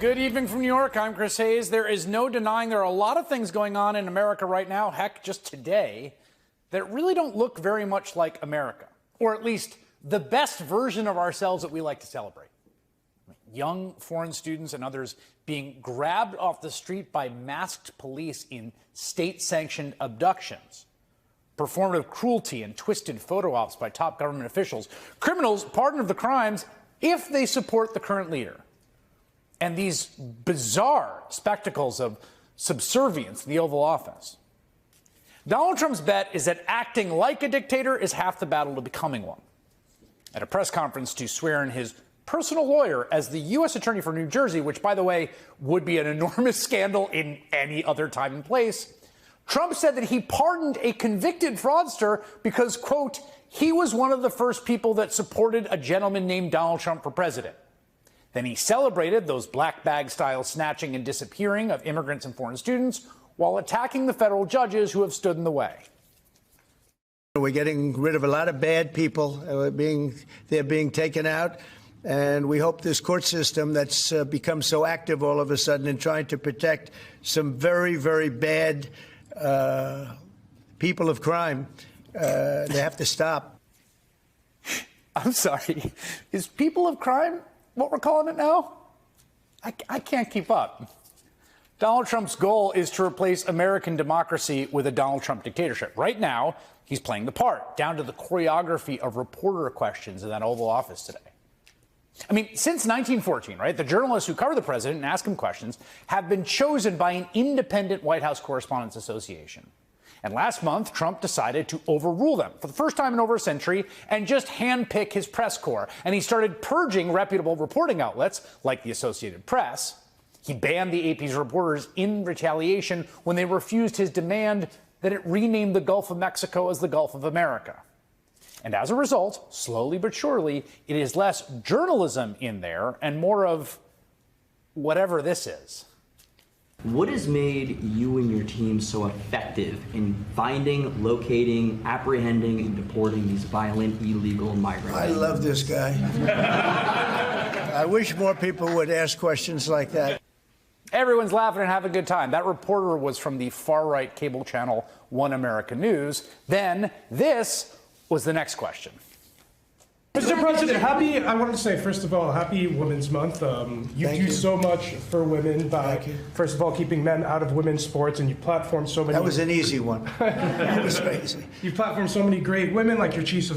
Good evening from New York. I'm Chris Hayes. There is no denying there are a lot of things going on in America right now, heck, just today, that really don't look very much like America, or at least the best version of ourselves that we like to celebrate. Young foreign students and others being grabbed off the street by masked police in state-sanctioned abductions. Performative cruelty and twisted photo ops by top government officials. Criminals pardoned of the crimes if they support the current leader. And these bizarre spectacles of subservience in the Oval Office. Donald Trump's bet is that acting like a dictator is half the battle to becoming one. At a press conference to swear in his personal lawyer as the U.S. Attorney for New Jersey, which, by the way, would be an enormous scandal in any other time and place, Trump said that he pardoned a convicted fraudster because, quote, he was one of the first people that supported a gentleman named Donald Trump for president. Then he celebrated those black bag style snatching and disappearing of immigrants and foreign students while attacking the federal judges who have stood in the way. We're getting rid of a lot of bad people. They're being taken out. And we hope this court system that's become so active all of a sudden in trying to protect some very, very bad people of crime, they have to stop. I'm sorry. Is people of crime what we're calling it now? I can't keep up. Donald Trump's goal is to replace American democracy with a Donald Trump dictatorship. Right now, he's playing the part, down to the choreography of reporter questions in that Oval Office today. I mean, since 1914, right, the journalists who cover the president and ask him questions have been chosen by an independent White House Correspondents Association. And last month, Trump decided to overrule them for the first time in over a century and just handpick his press corps. And he started purging reputable reporting outlets like the Associated Press. He banned the AP's reporters in retaliation when they refused his demand that it rename the Gulf of Mexico as the Gulf of America. And as a result, slowly but surely, it is less journalism in there and more of whatever this is. What has made you and your team so effective in finding, locating, apprehending, and deporting these violent, illegal migrants? I love this guy. I wish more people would ask questions like that. Everyone's laughing and having a good time. That reporter was from the far-right cable channel One America News. Then this was the next question. Mr. President, I want to say, first of all, happy Women's Month. You do so much for women by, first of all, keeping men out of women's sports, and you platform so many... That was an easy one. That was crazy. You platform so many great women, like your Chief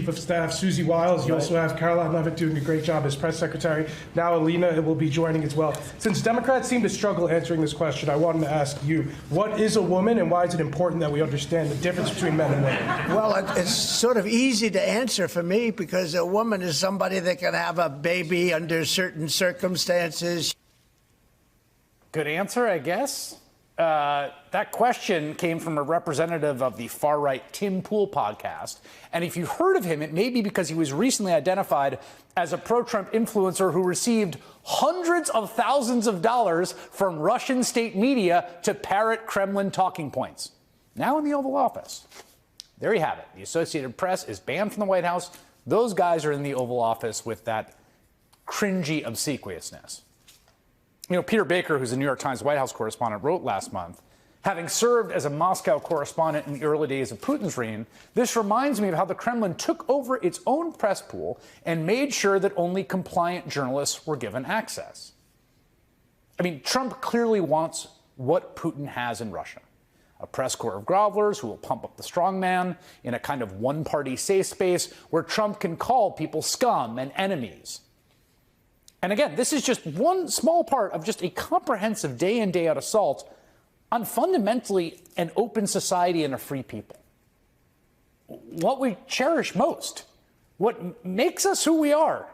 of Staff, Susie Wiles. You also have Caroline Levitt doing a great job as press secretary. Now Alina will be joining as well. Since Democrats seem to struggle answering this question, I wanted to ask you, what is a woman, and why is it important that we understand the difference between men and women? Well, it's sort of easy to answer for me because a woman is somebody that can have a baby under certain circumstances. Good answer, I guess. That question came from a representative of the far-right Tim Pool podcast. And if you've heard of him, it may be because he was recently identified as a pro-Trump influencer who received hundreds of thousands of dollars from Russian state media to parrot Kremlin talking points. Now in the Oval Office. There you have it. The Associated Press is banned from the White House. Those guys are in the Oval Office with that cringy obsequiousness. You know, Peter Baker, who's a New York Times White House correspondent, wrote last month, having served as a Moscow correspondent in the early days of Putin's reign, this reminds me of how the Kremlin took over its own press pool and made sure that only compliant journalists were given access. I mean, Trump clearly wants what Putin has in Russia. A press corps of grovelers who will pump up the strongman in a kind of one-party safe space where Trump can call people scum and enemies. And again, this is just one small part of just a comprehensive day in, day out assault on fundamentally an open society and a free people. What we cherish most, what makes us who we are.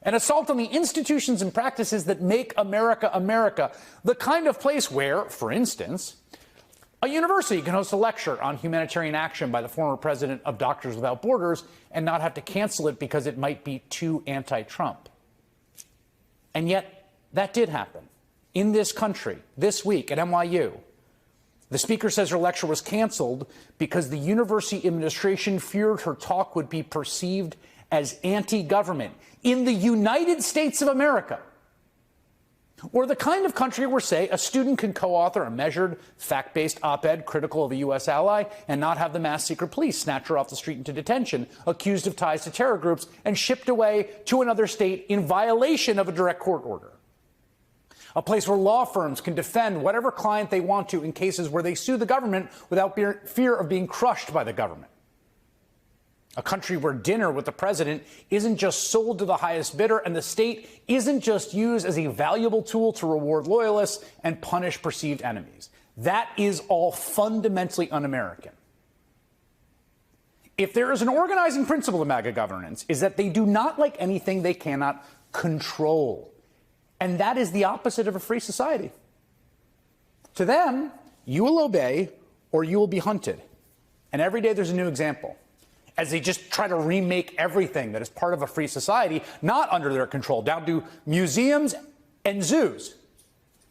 An assault on the institutions and practices that make America America, the kind of place where, for instance, a university can host a lecture on humanitarian action by the former president of Doctors Without Borders and not have to cancel it because it might be too anti-Trump. And yet, that did happen in this country this week at NYU. The speaker says her lecture was canceled because the university administration feared her talk would be perceived as anti-government in the United States of America. Or the kind of country where, say, a student can co-author a measured, fact-based op-ed critical of a U.S. ally and not have the mass secret police snatch her off the street into detention, accused of ties to terror groups, and shipped away to another state in violation of a direct court order. A place where law firms can defend whatever client they want to in cases where they sue the government without fear of being crushed by the government. A country where dinner with the president isn't just sold to the highest bidder and the state isn't just used as a valuable tool to reward loyalists and punish perceived enemies. That is all fundamentally un-American. If there is an organizing principle of MAGA governance, is that they do not like anything they cannot control. And that is the opposite of a free society. To them, you will obey or you will be hunted. And every day there's a new example, as they just try to remake everything that is part of a free society, not under their control, down to museums and zoos.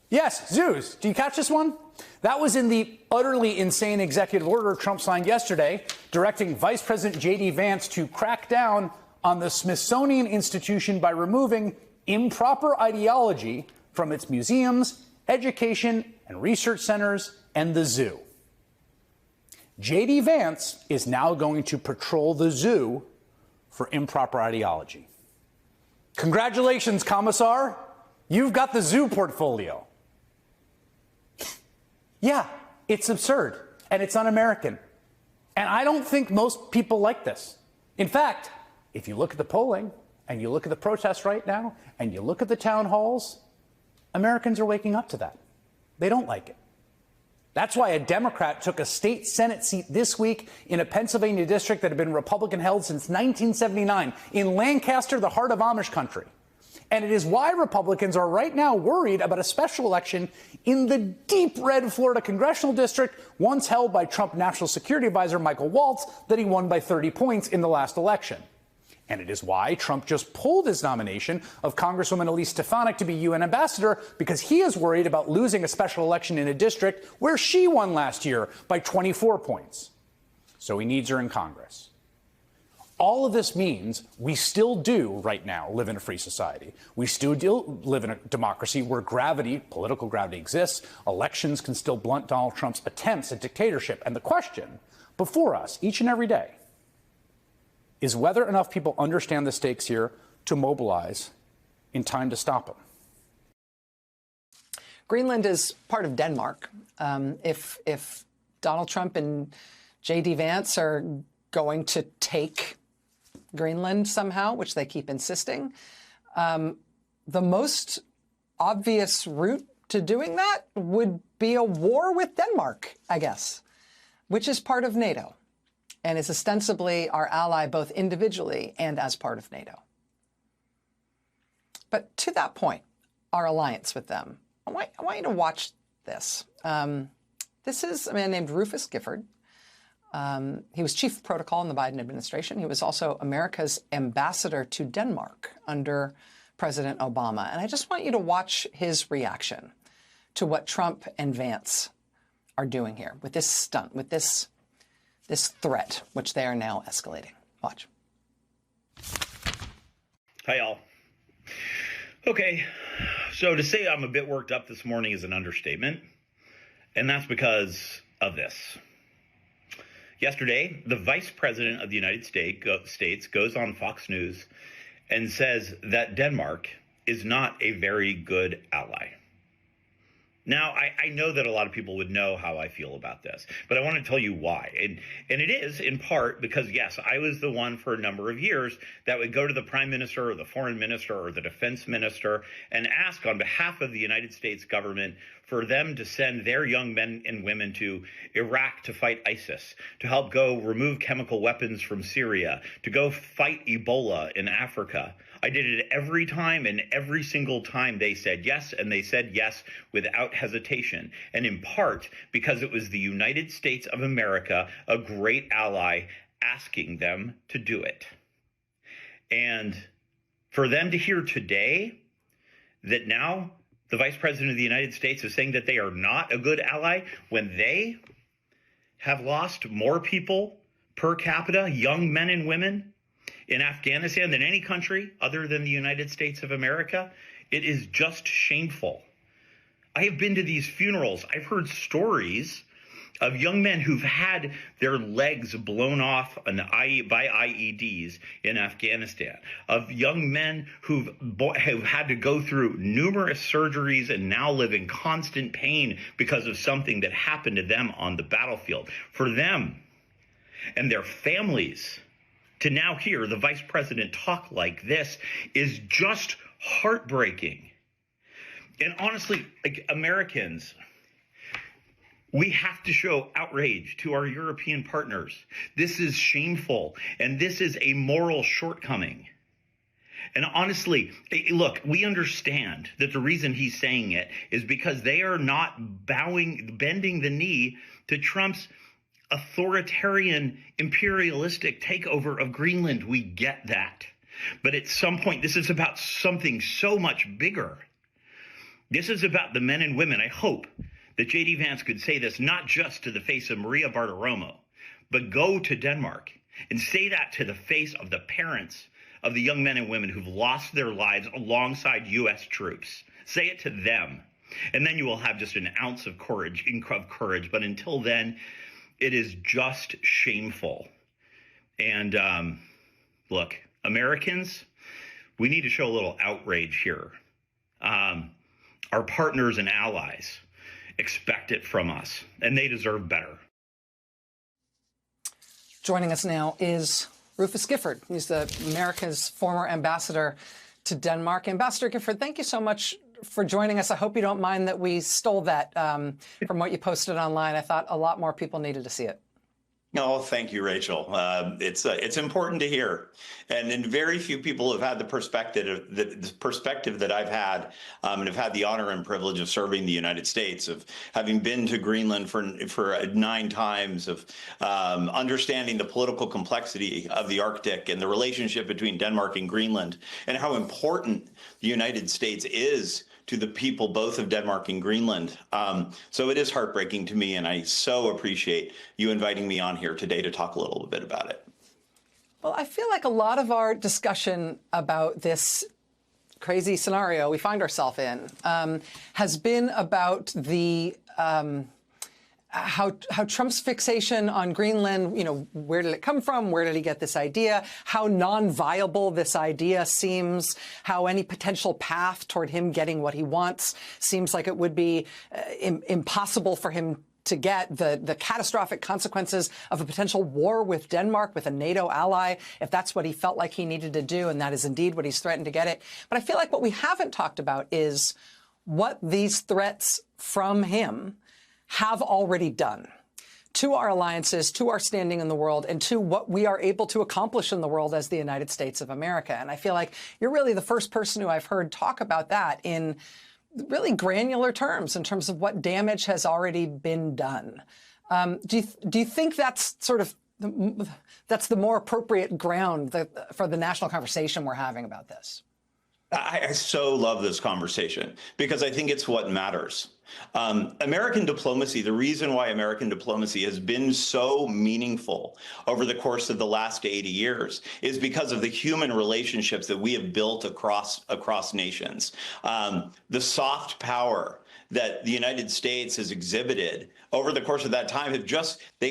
Yes, zoos. Do you catch this one? That was in the utterly insane executive order Trump signed yesterday, directing Vice President J.D. Vance to crack down on the Smithsonian Institution by removing improper ideology from its museums, education and research centers, and the zoo. J.D. Vance is now going to patrol the zoo for improper ideology. Congratulations, Commissar. You've got the zoo portfolio. Yeah, it's absurd and it's un-American. And I don't think most people like this. In fact, if you look at the polling and you look at the protests right now and you look at the town halls, Americans are waking up to that. They don't like it. That's why a Democrat took a state Senate seat this week in a Pennsylvania district that had been Republican held since 1979 in Lancaster, the heart of Amish country. And it is why Republicans are right now worried about a special election in the deep red Florida congressional district once held by Trump National Security Advisor Michael Waltz that he won by 30 points in the last election. And it is why Trump just pulled his nomination of Congresswoman Elise Stefanik to be UN ambassador, because he is worried about losing a special election in a district where she won last year by 24 points. So he needs her in Congress. All of this means we still do right now live in a free society. We still do live in a democracy where gravity, political gravity exists. Elections can still blunt Donald Trump's attempts at dictatorship. And the question before us each and every day is whether enough people understand the stakes here to mobilize in time to stop him. Greenland is part of Denmark. If Donald Trump and J.D. Vance are going to take Greenland somehow, which they keep insisting, the most obvious route to doing that would be a war with Denmark, I guess, which is part of NATO and is ostensibly our ally both individually and as part of NATO. But to that point, our alliance with them, I want you to watch this. This is a man named Rufus Gifford. He was chief of protocol in the Biden administration. He was also America's ambassador to Denmark under President Obama. And I just want you to watch his reaction to what Trump and Vance are doing here with this stunt, with this threat, which they are now escalating. Watch. Hi, y'all. Okay, so to say I'm a bit worked up this morning is an understatement, and that's because of this. Yesterday, the Vice President of the United States goes on Fox News and says that Denmark is not a very good ally. Now, I know that a lot of people would know how I feel about this, but I want to tell you why. And it is in part because, yes, I was the one for a number of years that would go to the prime minister or the foreign minister or the defense minister and ask on behalf of the United States government for them to send their young men and women to Iraq to fight ISIS, to help go remove chemical weapons from Syria, to go fight Ebola in Africa. I did it every time, and every single time they said yes, and they said yes without hesitation. And in part because it was the United States of America, a great ally, asking them to do it. And for them to hear today that now the Vice President of the United States is saying that they are not a good ally when they have lost more people per capita, young men and women, in Afghanistan than any country other than the United States of America, It is just shameful. I have been to these funerals. I've heard stories of young men who've had their legs blown off by IEDs in Afghanistan, of young men who've had to go through numerous surgeries and now live in constant pain because of something that happened to them on the battlefield. For them and their families to now hear the vice president talk like this is just heartbreaking. And honestly, like Americans, we have to show outrage to our European partners. This is shameful, and this is a moral shortcoming. And honestly, look, we understand that the reason he's saying it is because they are not bending the knee to Trump's authoritarian, imperialistic takeover of Greenland. We get that. But at some point, this is about something so much bigger. This is about the men and women. I hope that J.D. Vance could say this not just to the face of Maria Bartiromo, but go to Denmark and say that to the face of the parents of the young men and women who've lost their lives alongside U.S. troops. Say it to them. And then you will have just an ounce of courage. But until then, it is just shameful. And look, Americans, we need to show a little outrage here. Our partners and allies expect it from us, and they deserve better. Joining us now is Rufus Gifford. He's America's former ambassador to Denmark. Ambassador Gifford, thank you so much for joining us. I hope you don't mind that we stole that from what you posted online. I thought a lot more people needed to see it. Oh, thank you, Rachel. It's important to hear, and very few people have had the perspective that I've had, and have had the honor and privilege of serving the United States, of having been to Greenland for 9 times, of understanding the political complexity of the Arctic and the relationship between Denmark and Greenland, and how important the United States is to the people both of Denmark and Greenland. So it is heartbreaking to me, and I so appreciate you inviting me on here today to talk a little bit about it. Well, I feel like a lot of our discussion about this crazy scenario we find ourselves in has been about the how Trump's fixation on Greenland, where did it come from? Where did he get this idea? How non-viable this idea seems, how any potential path toward him getting what he wants seems like it would be impossible for him to get, the catastrophic consequences of a potential war with Denmark, with a NATO ally, if that's what he felt like he needed to do, and that is indeed what he's threatened to get it. But I feel like what we haven't talked about is what these threats from him have already done to our alliances, to our standing in the world, and to what we are able to accomplish in the world as the United States of America. And I feel like you're really the first person who I've heard talk about that in really granular terms, in terms of what damage has already been done. Do you think that's sort of that's the more appropriate ground for the national conversation we're having about this? I so love this conversation because I think it's what matters. American diplomacy, the reason why American diplomacy has been so meaningful over the course of the last 80 years is because of the human relationships that we have built across nations. The soft power that the United States has exhibited over the course of that time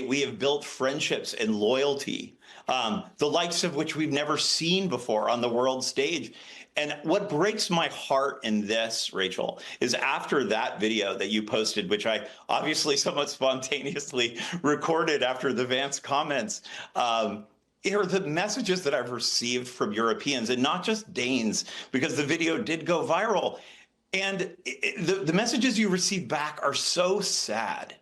we have built friendships and loyalty, the likes of which we've never seen before on the world stage. And what breaks my heart in this, Rachel, is after that video that you posted, which I obviously somewhat spontaneously recorded after the Vance comments, are the messages that I've received from Europeans, and not just Danes, because the video did go viral. And the messages you receive back are so sad,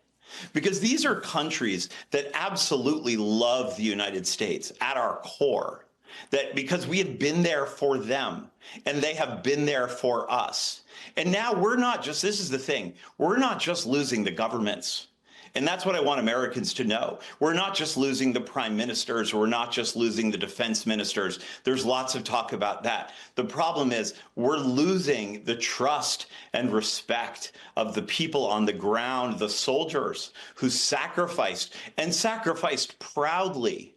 because these are countries that absolutely love the United States at our core. That because we have been there for them and they have been there for us. And now this is the thing, we're not just losing the governments. And that's what I want Americans to know. We're not just losing the prime ministers, we're not just losing the defense ministers. There's lots of talk about that. The problem is we're losing the trust and respect of the people on the ground, the soldiers who sacrificed proudly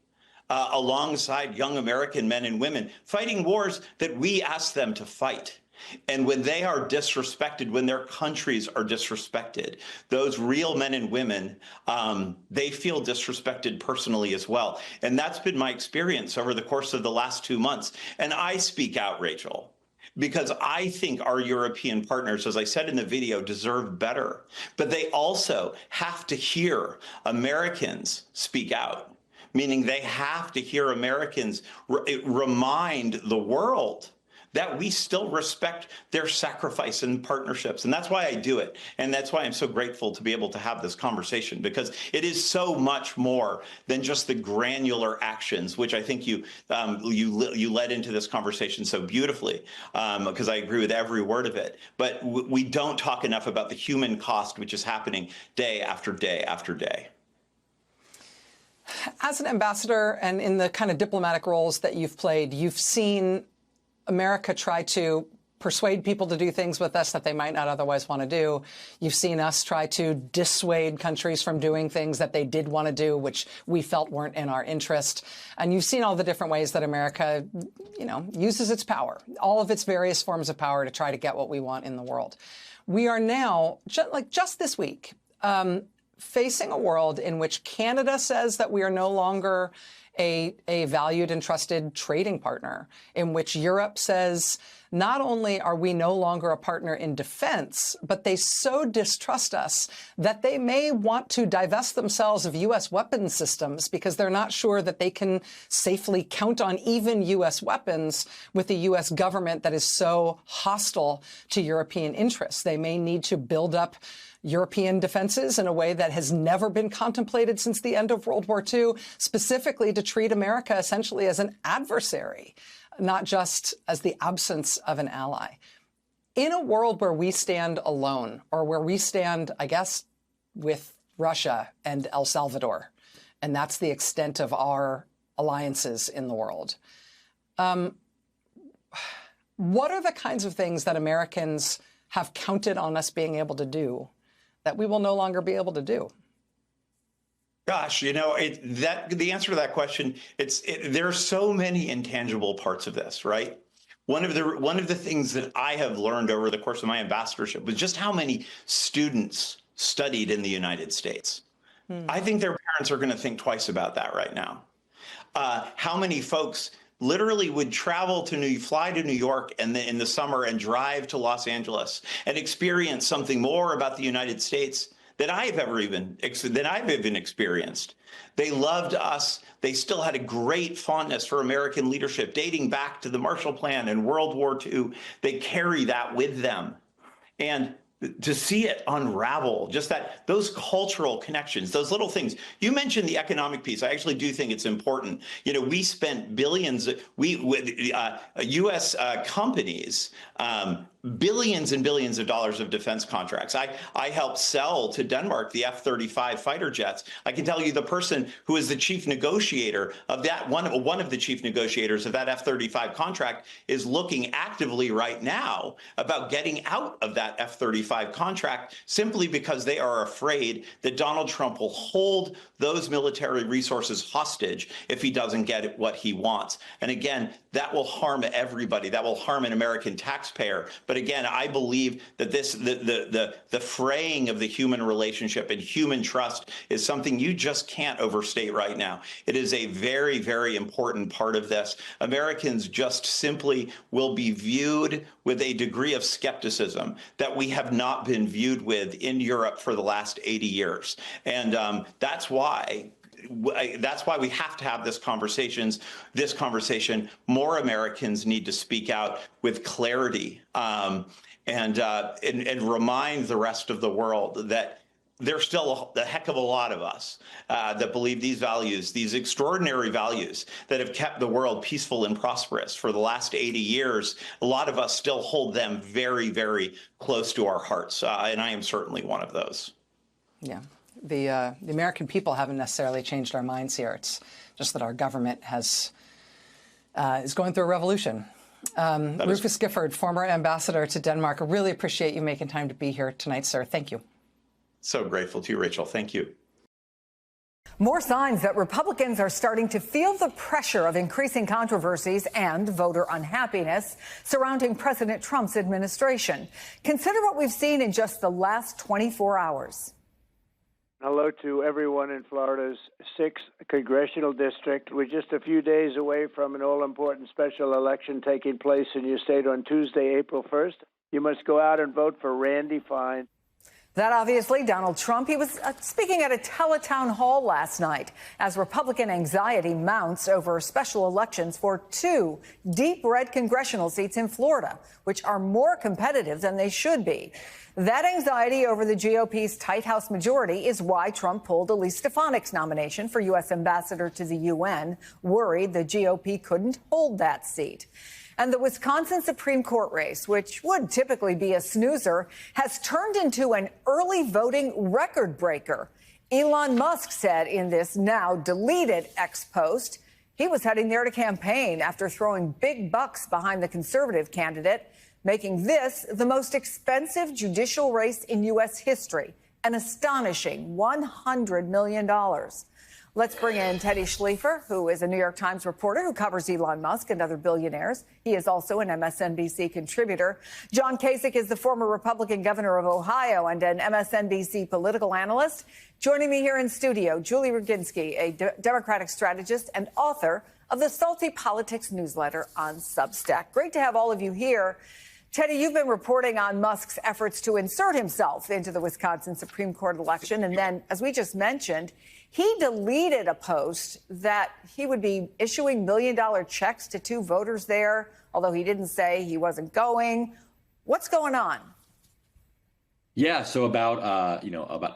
alongside young American men and women fighting wars that we asked them to fight. And when they are disrespected, when their countries are disrespected, those real men and women, they feel disrespected personally as well. And that's been my experience over the course of the last 2 months. And I speak out, Rachel, because I think our European partners, as I said in the video, deserve better. But they also have to hear Americans speak out, meaning they have to hear Americans remind the world that we still respect their sacrifice and partnerships. And that's why I do it. And that's why I'm so grateful to be able to have this conversation, because it is so much more than just the granular actions, which I think you led into this conversation so beautifully, because I agree with every word of it. But we don't talk enough about the human cost, which is happening day after day after day. As an ambassador and in the kind of diplomatic roles that you've played, you've seen America try to persuade people to do things with us that they might not otherwise want to do. You've seen us try to dissuade countries from doing things that they did want to do, which we felt weren't in our interest. And you've seen all the different ways that America, uses its power, all of its various forms of power to try to get what we want in the world. We are now, just this week, facing a world in which Canada says that we are no longer a valued and trusted trading partner, in which Europe says not only are we no longer a partner in defense, but they so distrust us that they may want to divest themselves of U.S. weapons systems because they're not sure that they can safely count on even U.S. weapons with the U.S. government that is so hostile to European interests. They may need to build up European defenses in a way that has never been contemplated since the end of World War II, specifically to treat America essentially as an adversary, not just as the absence of an ally. In a world where we stand alone, or where we stand, I guess, with Russia and El Salvador, and that's the extent of our alliances in the world, what are the kinds of things that Americans have counted on us being able to do that we will no longer be able to do? Gosh, the answer to that question, there are so many intangible parts of this, right? One of the things that I have learned over the course of my ambassadorship was just how many students studied in the United States. I think their parents are going to think twice about that right now. How many folks literally would fly to New York in the summer and drive to Los Angeles and experience something more about the United States than I've even experienced. They loved us. They still had a great fondness for American leadership dating back to the Marshall Plan and World War II. They carry that with them. And to see it unravel, just those cultural connections, those little things. You mentioned the economic piece. I actually do think it's important. We spent billions, U.S. companies, billions and billions of dollars of defense contracts. I helped sell to Denmark the F-35 fighter jets. I can tell you the person who is the chief negotiator of that, one of the chief negotiators of that F-35 contract is looking actively right now about getting out of that F-35 contract simply because they are afraid that Donald Trump will hold those military resources hostage if he doesn't get what he wants. And again, that will harm everybody. That will harm an American taxpayer. But again, I believe that the fraying of the human relationship and human trust is something you just can't overstate right now. It is a very, very important part of this. Americans just simply will be viewed with a degree of skepticism that we have not been viewed with in Europe for the last 80 years. And that's why we have to have this conversation. More Americans need to speak out with clarity and remind the rest of the world that there's still a heck of a lot of us that believe these values, these extraordinary values that have kept the world peaceful and prosperous for the last 80 years. A lot of us still hold them very, very close to our hearts, and I am certainly one of those. Yeah. The American people haven't necessarily changed our minds here. It's just that our government is going through a revolution. Rufus Gifford, former ambassador to Denmark, I really appreciate you making time to be here tonight, sir. Thank you. So grateful to you, Rachel. Thank you. More signs that Republicans are starting to feel the pressure of increasing controversies and voter unhappiness surrounding President Trump's administration. Consider what we've seen in just the last 24 hours. Hello to everyone in Florida's 6th congressional district. We're just a few days away from an all-important special election taking place in your state on Tuesday, April 1st. You must go out and vote for Randy Fine. That obviously Donald Trump. He was speaking at a teletown hall last night as Republican anxiety mounts over special elections for 2 deep red congressional seats in Florida, which are more competitive than they should be. That anxiety over the GOP's tight House majority is why Trump pulled Elise Stefanik's nomination for U.S. ambassador to the UN, worried the GOP couldn't hold that seat. And the Wisconsin Supreme Court race, which would typically be a snoozer, has turned into an early voting record breaker. Elon Musk said in this now deleted X post he was heading there to campaign after throwing big bucks behind the conservative candidate, making this the most expensive judicial race in U.S. history, an astonishing $100 million. Let's bring in Teddy Schleifer, who is a New York Times reporter who covers Elon Musk and other billionaires. He is also an MSNBC contributor. John Kasich is the former Republican governor of Ohio and an MSNBC political analyst. Joining me here in studio, Julie Roginski, a Democratic strategist and author of the Salty Politics newsletter on Substack. Great to have all of you here. Teddy, you've been reporting on Musk's efforts to insert himself into the Wisconsin Supreme Court election. And then, as we just mentioned, he deleted a post that he would be issuing $1 million checks to 2 voters there, although he didn't say he wasn't going. What's going on? Yeah, so about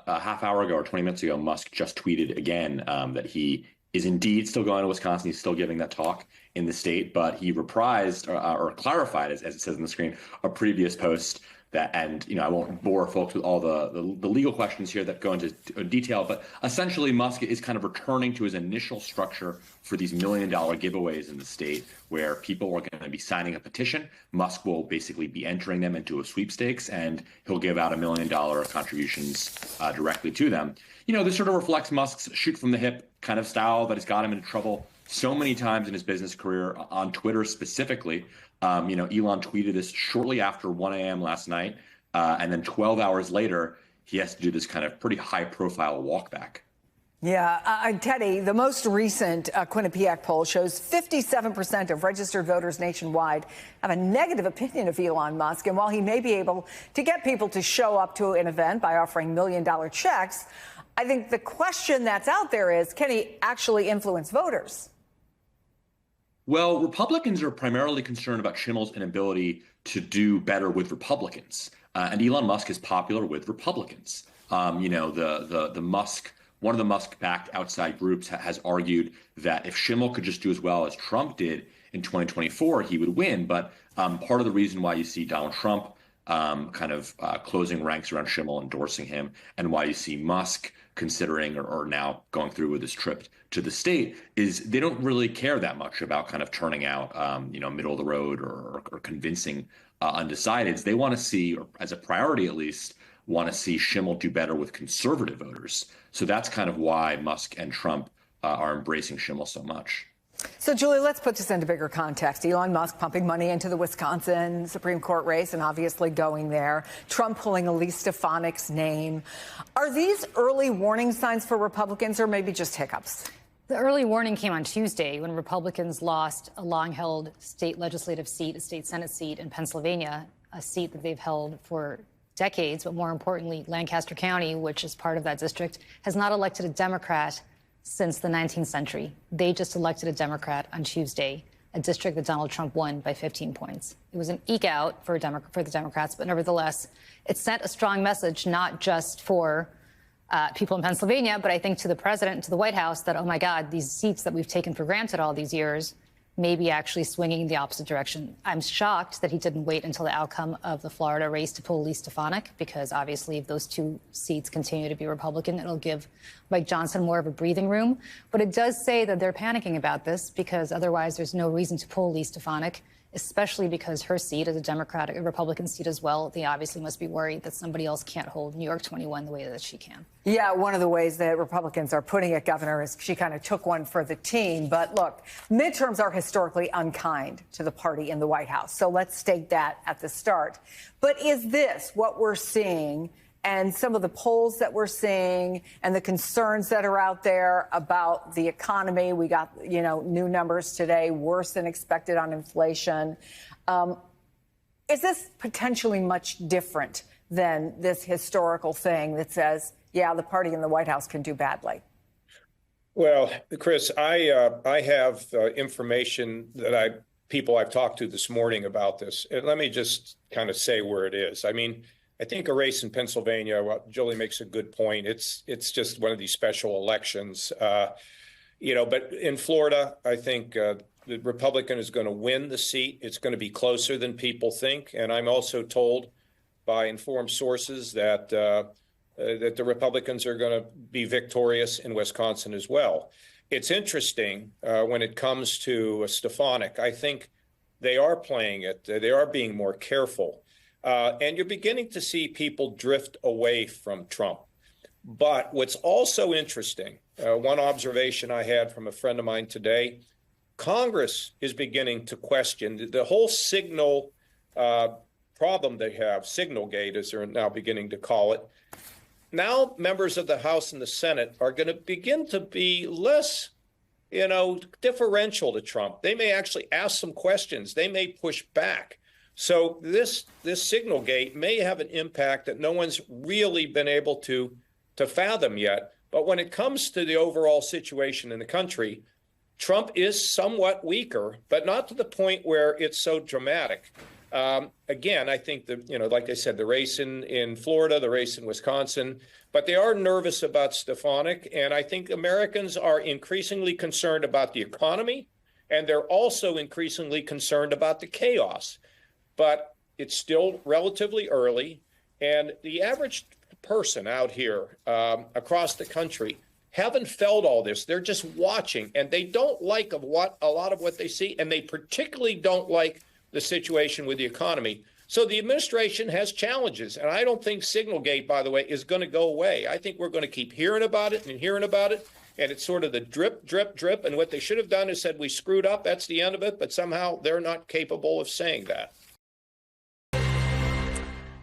a half hour ago or 20 minutes ago, Musk just tweeted again that he is indeed still going to Wisconsin. He's still giving that talk in the state, but he reprised or clarified, as it says on the screen, a previous post that, and I won't bore folks with all the legal questions here that go into detail, but essentially Musk is kind of returning to his initial structure for these $1 million giveaways in the state, where people are going to be signing a petition. Musk will basically be entering them into a sweepstakes, and he'll give out $1 million contributions directly to them. This sort of reflects Musk's shoot from the hip kind of style that has got him into trouble so many times in his business career, on Twitter specifically. Elon tweeted this shortly after 1 a.m. last night, and then 12 hours later, he has to do this kind of pretty high-profile walkback. Yeah, Teddy, the most recent Quinnipiac poll shows 57% of registered voters nationwide have a negative opinion of Elon Musk. And while he may be able to get people to show up to an event by offering $1 million checks, I think the question that's out there is, can he actually influence voters? Well, Republicans are primarily concerned about Schimmel's inability to do better with Republicans. And Elon Musk is popular with Republicans. The Musk, one of the Musk-backed outside groups has argued that if Schimmel could just do as well as Trump did in 2024, he would win. But part of the reason why you see Donald Trump closing ranks around Schimmel, endorsing him, and why you see Musk considering or now going through with his trip to the state is they don't really care that much about kind of turning out, middle of the road or convincing undecideds. They want to see, or as a priority at least, want to see Schimmel do better with conservative voters. So that's kind of why Musk and Trump are embracing Schimmel so much. So, Julie, let's put this into bigger context. Elon Musk pumping money into the Wisconsin Supreme Court race and obviously going there. Trump pulling Elise Stefanik's name. Are these early warning signs for Republicans or maybe just hiccups? The early warning came on Tuesday when Republicans lost a long-held state legislative seat, a state Senate seat in Pennsylvania, a seat that they've held for decades. But more importantly, Lancaster County, which is part of that district, has not elected a Democrat since the 19th century. They just elected a Democrat on Tuesday, a district that Donald Trump won by 15 points. It was an eke out for the Democrats, but nevertheless, it sent a strong message, not just for people in Pennsylvania, but I think to the president and to the White House that, oh my God, these seats that we've taken for granted all these years may be actually swinging in the opposite direction. I'm shocked that he didn't wait until the outcome of the Florida race to pull Elise Stefanik, because obviously if those 2 seats continue to be Republican, it'll give Mike Johnson more of a breathing room. But it does say that they're panicking about this, because otherwise there's no reason to pull Elise Stefanik especially because her seat is a Republican seat as well. They obviously must be worried that somebody else can't hold New York 21 the way that she can. Yeah, one of the ways that Republicans are putting it, Governor, is she kind of took one for the team. But look, midterms are historically unkind to the party in the White House. So let's state that at the start. But is this what we're seeing, and some of the polls that we're seeing and the concerns that are out there about the economy? We got, new numbers today, worse than expected on inflation. Is this potentially much different than this historical thing that says, yeah, the party in the White House can do badly? Well, Chris, I have information that people I've talked to this morning about this. And let me just kind of say where it is. I mean, I think a race in Pennsylvania, Julie makes a good point. It's just one of these special elections, but in Florida, I think the Republican is going to win the seat. It's going to be closer than people think. And I'm also told by informed sources that the Republicans are going to be victorious in Wisconsin as well. It's interesting when it comes to Stefanik. I think they are playing it. They are being more careful. And you're beginning to see people drift away from Trump. But what's also interesting, one observation I had from a friend of mine today, Congress is beginning to question the whole signal problem they have, Signalgate, as they're now beginning to call it. Now members of the House and the Senate are going to begin to be less, differential to Trump. They may actually ask some questions. They may push back. So this Signalgate may have an impact that no one's really been able to fathom yet. But when it comes to the overall situation in the country, Trump is somewhat weaker, but not to the point where it's so dramatic. Again, I think like I said, the race in Florida, the race in Wisconsin, but they are nervous about Stefanik. And I think Americans are increasingly concerned about the economy, and they're also increasingly concerned about the chaos. But it's still relatively early, and the average person out here across the country haven't felt all this. They're just watching, and they don't like a lot of what they see, and they particularly don't like the situation with the economy. So the administration has challenges, and I don't think Signalgate, by the way, is going to go away. I think we're going to keep hearing about it, and it's sort of the drip, drip, drip, and what they should have done is said, we screwed up, that's the end of it, but somehow they're not capable of saying that.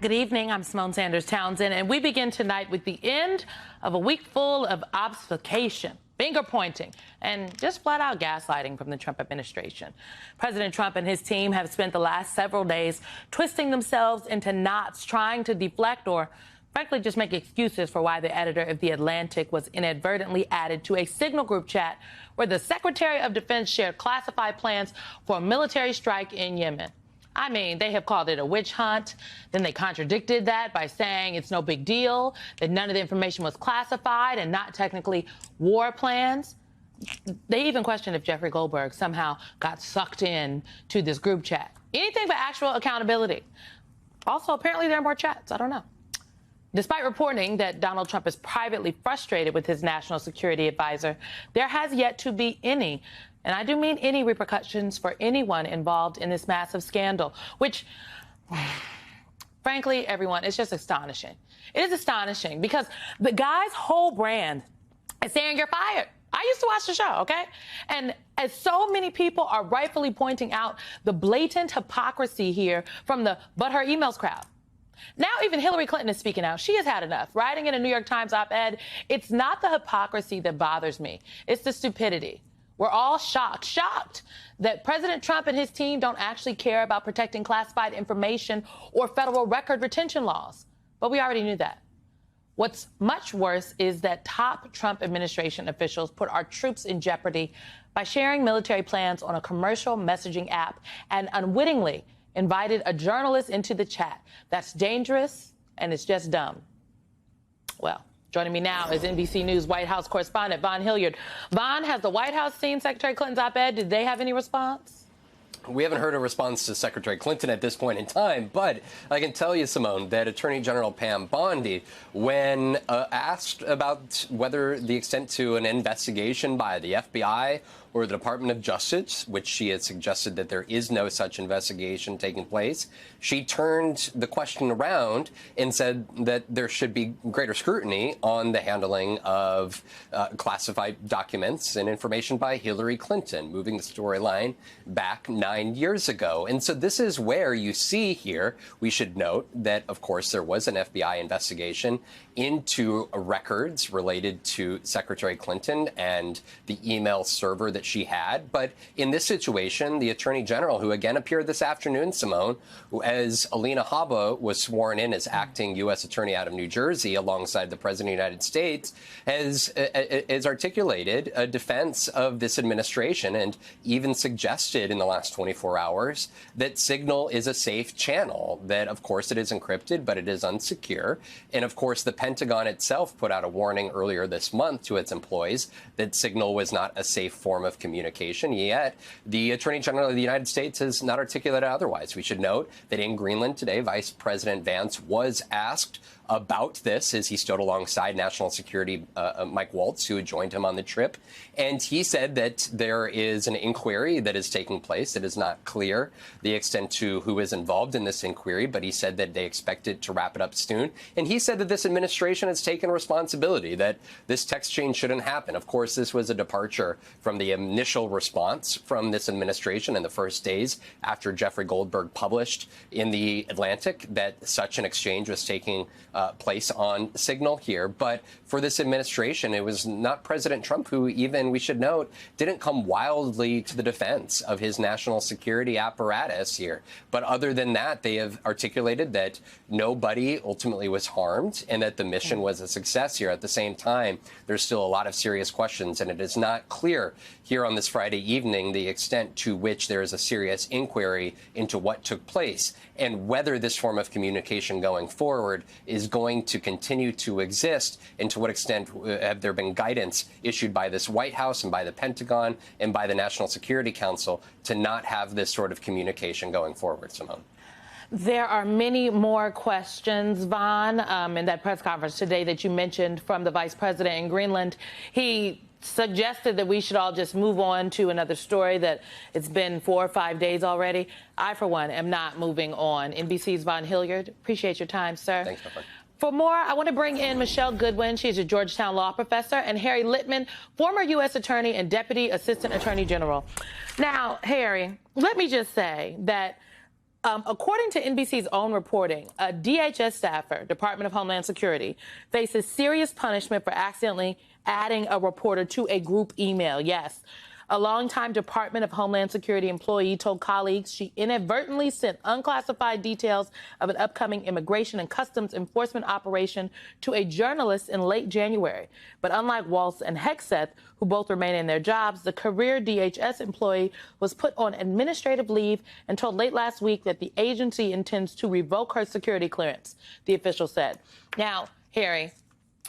Good evening. I'm Simone Sanders Townsend, and we begin tonight with the end of a week full of obfuscation, finger pointing, and just flat out gaslighting from the Trump administration. President Trump and his team have spent the last several days twisting themselves into knots, trying to deflect or, frankly, just make excuses for why the editor of The Atlantic was inadvertently added to a Signal group chat where the Secretary of Defense shared classified plans for a military strike in Yemen. I mean, they have called it a witch hunt. Then they contradicted that by saying it's no big deal, that none of the information was classified and not technically war plans. They even questioned if Jeffrey Goldberg somehow got sucked in to this group chat. Anything but actual accountability. Also, apparently there are more chats. I don't know. Despite reporting that Donald Trump is privately frustrated with his national security advisor, there has yet to be any, and I do mean any, repercussions for anyone involved in this massive scandal, which, frankly, everyone, it's just astonishing. It is astonishing because the guy's whole brand is saying you're fired. I used to watch the show, okay? And as so many people are rightfully pointing out the blatant hypocrisy here from the but her emails crowd. Now even Hillary Clinton is speaking out. She has had enough. Writing in a New York Times op-ed, it's not the hypocrisy that bothers me. It's the stupidity. We're all shocked that President Trump and his team don't actually care about protecting classified information or federal record retention laws. But we already knew that. What's much worse is that top Trump administration officials put our troops in jeopardy by sharing military plans on a commercial messaging app and unwittingly invited a journalist into the chat. That's dangerous, and it's just dumb. Well, joining me now is NBC News White House correspondent Vaughn Hilliard. Vaughn, has the White House seen Secretary Clinton's op-ed? Did they have any response? We haven't heard a response to Secretary Clinton at this point in time, but I can tell you, Simone, that Attorney General Pam Bondi, when asked about whether the extent to an investigation by the FBI or the Department of Justice, which she had suggested that there is no such investigation taking place. She turned the question around and said that there should be greater scrutiny on the handling of classified documents and information by Hillary Clinton, moving the storyline back 9 years ago. And so this is where you see here, we should note that, of course, there was an FBI investigation into records related to Secretary Clinton and the email server that she had. But in this situation, the Attorney General, who again appeared this afternoon, Simone, as Alina Habba was sworn in as acting U.S. Attorney out of New Jersey alongside the President of the United States, has articulated a defense of this administration and even suggested in the last 24 hours that Signal is a safe channel, that, of course, it is encrypted, but it is unsecure. And, of course, the Pentagon itself put out a warning earlier this month to its employees that Signal was not a safe form of communication. Yet the Attorney General of the United States has not articulated otherwise. We should note that in Greenland today, Vice President Vance was asked about this as he stood alongside National Security Mike Waltz, who had joined him on the trip. And he said that there is an inquiry that is taking place. It is not clear the extent to who is involved in this inquiry, but he said that they expected to wrap it up soon. And he said that this administration has taken responsibility, that this text change shouldn't happen. Of course, this was a departure from the initial response from this administration in the first days after Jeffrey Goldberg published in The Atlantic that such an exchange was taking place on Signal here. But for this administration, it was not President Trump who, even, we should note, didn't come wildly to the defense of his national security apparatus here. But other than that, they have articulated that nobody ultimately was harmed and that the mission was a success here. At the same time, there's still a lot of serious questions, and it is not clear here on this Friday evening the extent to which there is a serious inquiry into what took place and whether this form of communication going forward is going to continue to exist, and to what extent have there been guidance issued by this White House and by the Pentagon and by the National Security Council to not have this sort of communication going forward, Simone. There are many more questions, Vaughn, in that press conference today that you mentioned from the vice president in Greenland. He suggested that we should all just move on to another story, that it's been 4 or 5 days already. I, for one, am not moving on. NBC's Vaughn Hilliard, appreciate your time, sir. Thanks, Pepper. For more, I want to bring in Michelle Goodwin. She's a Georgetown law professor, and Harry Litman, former U.S. Attorney and Deputy Assistant Attorney General. Now, Harry, let me just say that according to NBC's own reporting, a DHS staffer, Department of Homeland Security, faces serious punishment for accidentally adding a reporter to a group email. Yes. A longtime Department of Homeland Security employee told colleagues she inadvertently sent unclassified details of an upcoming Immigration and Customs Enforcement operation to a journalist in late January. But unlike Waltz and Hegseth, who both remain in their jobs, the career DHS employee was put on administrative leave and told late last week that the agency intends to revoke her security clearance, the official said. Now, Harry,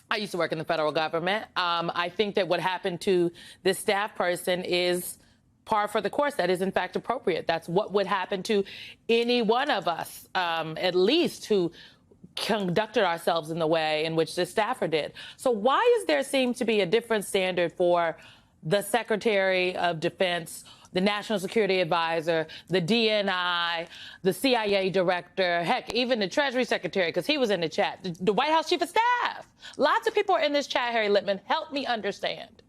I used to work in the federal government. I think that what happened to this staff person is par for the course. That is, in fact, appropriate. That's what would happen to any one of us, at least, who conducted ourselves in the way in which this staffer did. So why does there seem to be a different standard for the Secretary of Defense, the National Security Advisor, the DNI, the CIA Director, heck, even the Treasury Secretary, because he was in the chat, the White House Chief of Staff? Lots of people are in this chat, Harry Litman. Help me understand.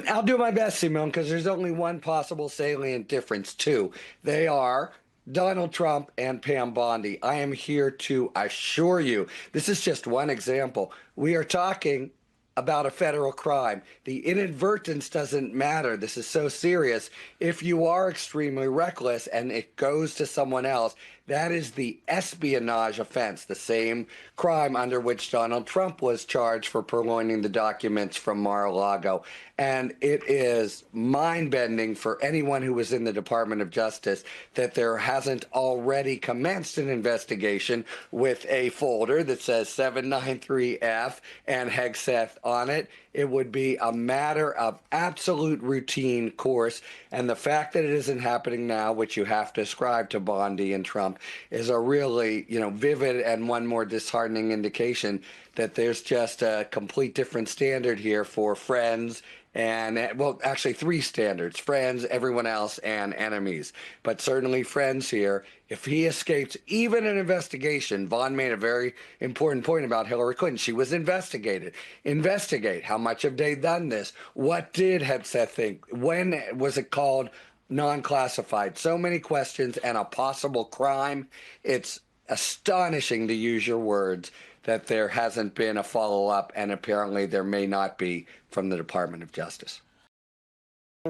I'll do my best, Simone, because there's only one possible salient difference, too. They are Donald Trump and Pam Bondi. I am here to assure you, this is just one example. We are talking about a federal crime. The inadvertence doesn't matter. This is so serious. If you are extremely reckless and it goes to someone else, that is the espionage offense, the same crime under which Donald Trump was charged for purloining the documents from Mar-a-Lago. And it is mind-bending for anyone who was in the Department of Justice that there hasn't already commenced an investigation with a folder that says 793F and Hegseth on it. It would be a matter of absolute routine course. And the fact that it isn't happening now, which you have to ascribe to Bondi and Trump, is a really, vivid and one more disheartening indication that there's just a complete different standard here for friends And, well, actually 3 standards: friends, everyone else, and enemies. But certainly friends here. If he escapes even an investigation, Vaughn made a very important point about Hillary Clinton. She was investigated. Investigate. How much have they done this? What did Hegseth think? When was it called non-classified? So many questions and a possible crime. It's astonishing, to use your words, that there hasn't been a follow-up, and apparently there may not be from the Department of Justice.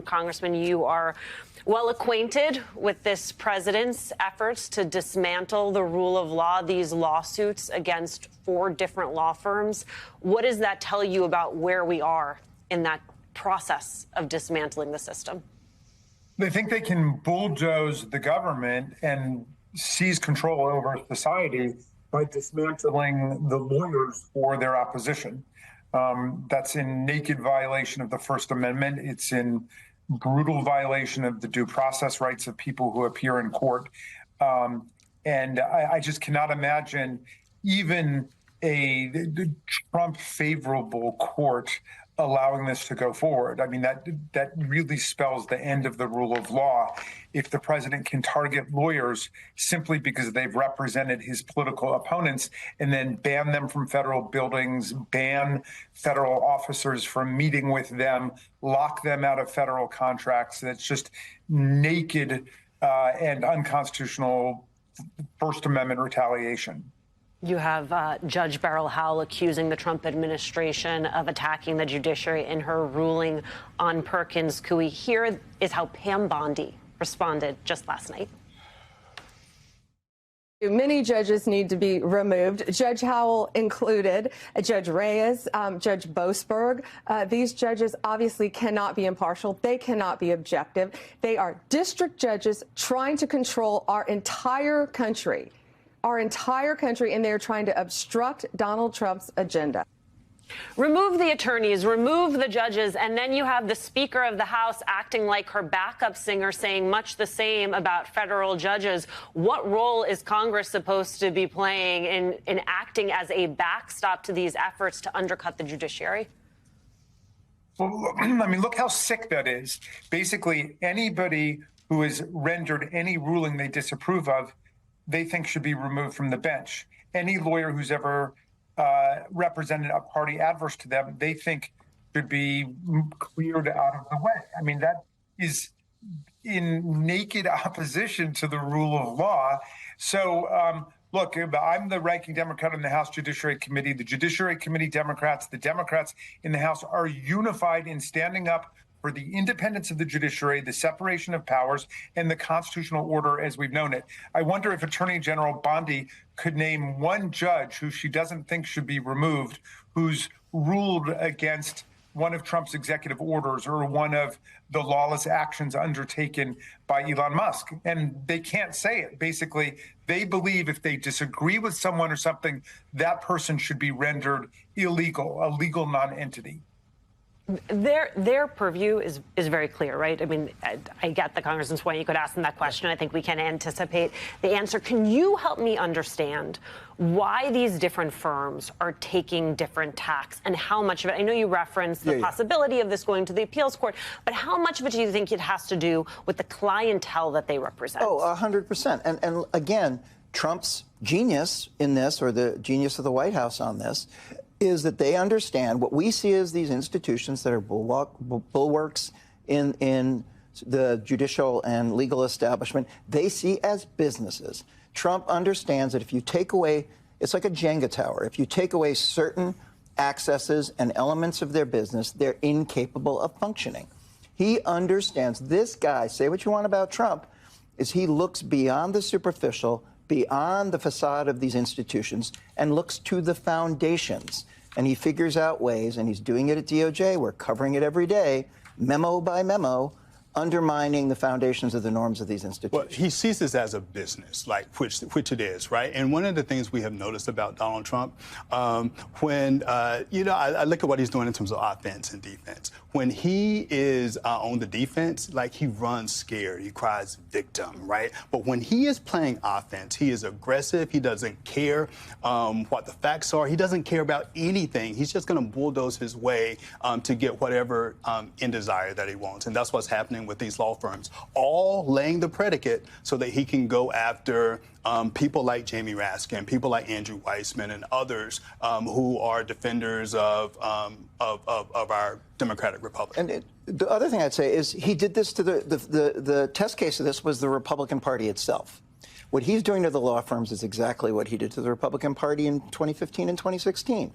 Congressman, you are well acquainted with this president's efforts to dismantle the rule of law, these lawsuits against 4 different law firms. What does that tell you about where we are in that process of dismantling the system? They think they can bulldoze the government and seize control over society by dismantling the lawyers for their opposition. That's in naked violation of the First Amendment. It's in brutal violation of the due process rights of people who appear in court. And I just cannot imagine even a Trump favorable court allowing this to go forward. I mean, that really spells the end of the rule of law. If the president can target lawyers simply because they've represented his political opponents and then ban them from federal buildings, ban federal officers from meeting with them, lock them out of federal contracts, that's just naked and unconstitutional First Amendment retaliation. You have Judge Beryl Howell accusing the Trump administration of attacking the judiciary in her ruling on Perkins Coie. Here is how Pam Bondi responded just last night. Many judges need to be removed, Judge Howell included, Judge Reyes, Judge Boasberg. These judges obviously cannot be impartial. They cannot be objective. They are district judges trying to control our entire country, and they're trying to obstruct Donald Trump's agenda. Remove the attorneys, remove the judges, and then you have the Speaker of the House acting like her backup singer, saying much the same about federal judges. What role is Congress supposed to be playing in acting as a backstop to these efforts to undercut the judiciary? Well, I mean, look how sick that is. Basically, anybody who has rendered any ruling they disapprove of, they think should be removed from the bench. Any lawyer who's ever represented a party adverse to them, they think should be cleared out of the way. I mean, that is in naked opposition to the rule of law. So, look, I'm the ranking Democrat in the House Judiciary Committee. The Judiciary Committee Democrats, the Democrats in the House are unified in standing up for the independence of the judiciary, the separation of powers, and the constitutional order as we've known it. I wonder if Attorney General Bondi could name one judge who she doesn't think should be removed, who's ruled against one of Trump's executive orders or one of the lawless actions undertaken by Elon Musk. And they can't say it. Basically, they believe if they disagree with someone or something, that person should be rendered illegal, a legal non-entity. Their purview is very clear, right? I mean, I get the Congressman's point. You could ask them that question. I think we can anticipate the answer. Can you help me understand why these different firms are taking different tacks and how much of it? I know you referenced the possibility of this going to the appeals court, but how much of it do you think it has to do with the clientele that they represent? Oh, 100%. And again, Trump's genius in this, or the genius of the White House on this, is that they understand what we see as these institutions that are bulwarks in the judicial and legal establishment, they see as businesses. Trump understands that if you take away, it's like a Jenga tower, if you take away certain accesses and elements of their business, they're incapable of functioning. He understands. This guy, say what you want about Trump, is he looks beyond the superficial, beyond the facade of these institutions, and looks to the foundations. And he figures out ways, and he's doing it at DOJ. We're covering it every day, memo by memo, undermining the foundations of the norms of these institutions. Well, he sees this as a business, like which it is, right? And one of the things we have noticed about Donald Trump, when I look at what he's doing in terms of offense and defense. When he is on the defense, like he runs scared, he cries victim, right? But when he is playing offense, he is aggressive. He doesn't care what the facts are. He doesn't care about anything. He's just going to bulldoze his way to get whatever in desire that he wants, and that's what's happening with these law firms, all laying the predicate so that he can go after people like Jamie Raskin, people like Andrew Weissman, and others who are defenders of our democratic republic. And the other thing I'd say is he did this to the test case of this was the Republican Party itself. What he's doing to the law firms is exactly what he did to the Republican Party in 2015 and 2016.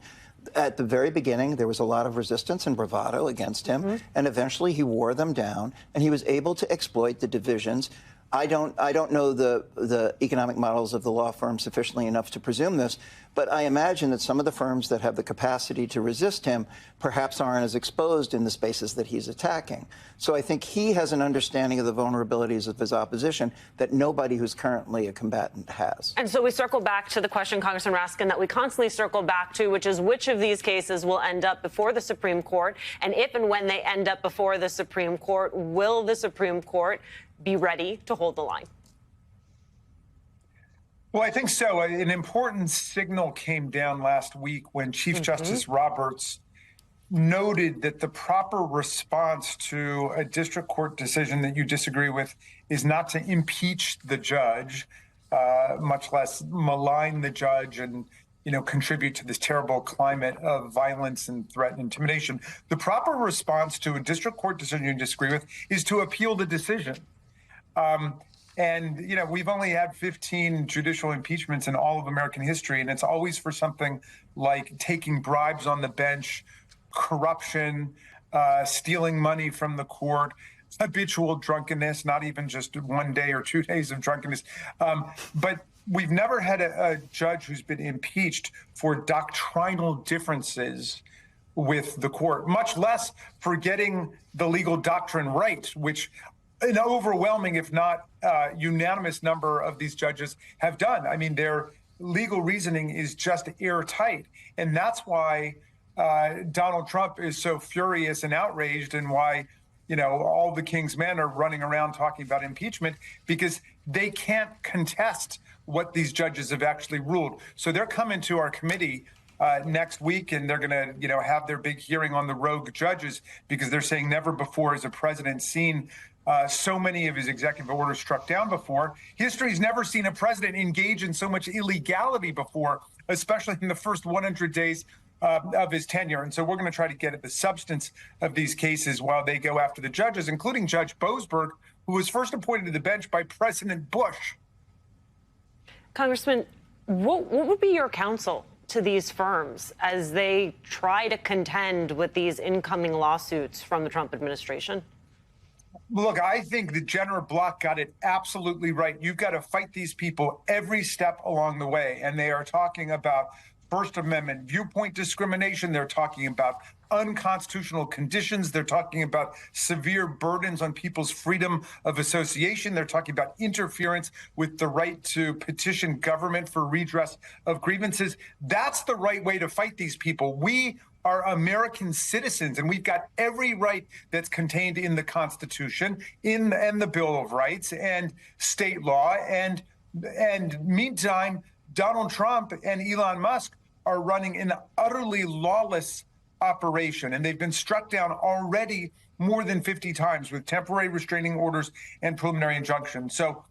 At the very beginning, there was a lot of resistance and bravado against him, and eventually he wore them down, and he was able to exploit the divisions. I don't know the economic models of the law firm sufficiently enough to presume this, but I imagine that some of the firms that have the capacity to resist him perhaps aren't as exposed in the spaces that he's attacking. So I think he has an understanding of the vulnerabilities of his opposition that nobody who's currently a combatant has. And so we circle back to the question, Congressman Raskin, that we constantly circle back to, which is which of these cases will end up before the Supreme Court? And if and when they end up before the Supreme Court, will the Supreme Court be ready to hold the line? Well, I think so. An important signal came down last week when Chief Justice Roberts noted that the proper response to a district court decision that you disagree with is not to impeach the judge, much less malign the judge and contribute to this terrible climate of violence and threat and intimidation. The proper response to a district court decision you disagree with is to appeal the decision. And we've only had 15 judicial impeachments in all of American history, and it's always for something like taking bribes on the bench, corruption, stealing money from the court, habitual drunkenness, not even just 1 day or 2 days of drunkenness. But we've never had a judge who's been impeached for doctrinal differences with the court, much less for getting the legal doctrine right, which an overwhelming, if not unanimous number of these judges have done. I mean, their legal reasoning is just airtight. And that's why Donald Trump is so furious and outraged, and why, all the king's men are running around talking about impeachment, because they can't contest what these judges have actually ruled. So they're coming to our committee next week, and they're going to, have their big hearing on the rogue judges, because they're saying never before has a president seen so many of his executive orders struck down before. History's never seen a president engage in so much illegality before, especially in the first 100 days of his tenure. And so we're going to try to get at the substance of these cases while they go after the judges, including Judge Boasberg, who was first appointed to the bench by President Bush. Congressman, what would be your counsel to these firms as they try to contend with these incoming lawsuits from the Trump administration? Look, I think the General Block got it absolutely right. You've got to fight these people every step along the way. And they are talking about First Amendment viewpoint discrimination. They're talking about unconstitutional conditions. They're talking about severe burdens on people's freedom of association. They're talking about interference with the right to petition government for redress of grievances. That's the right way to fight these people. We are American citizens, and we've got every right that's contained in the Constitution, and the Bill of Rights, and state law. And meantime, Donald Trump and Elon Musk are running an utterly lawless operation, and they've been struck down already more than 50 times with temporary restraining orders and preliminary injunctions. So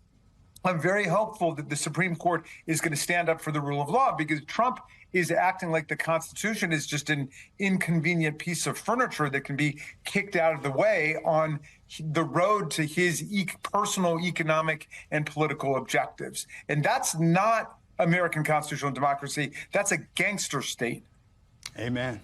I'm very hopeful that the Supreme Court is going to stand up for the rule of law, because Trump is acting like the Constitution is just an inconvenient piece of furniture that can be kicked out of the way on the road to his personal economic and political objectives. And that's not American constitutional democracy. That's a gangster state. Amen.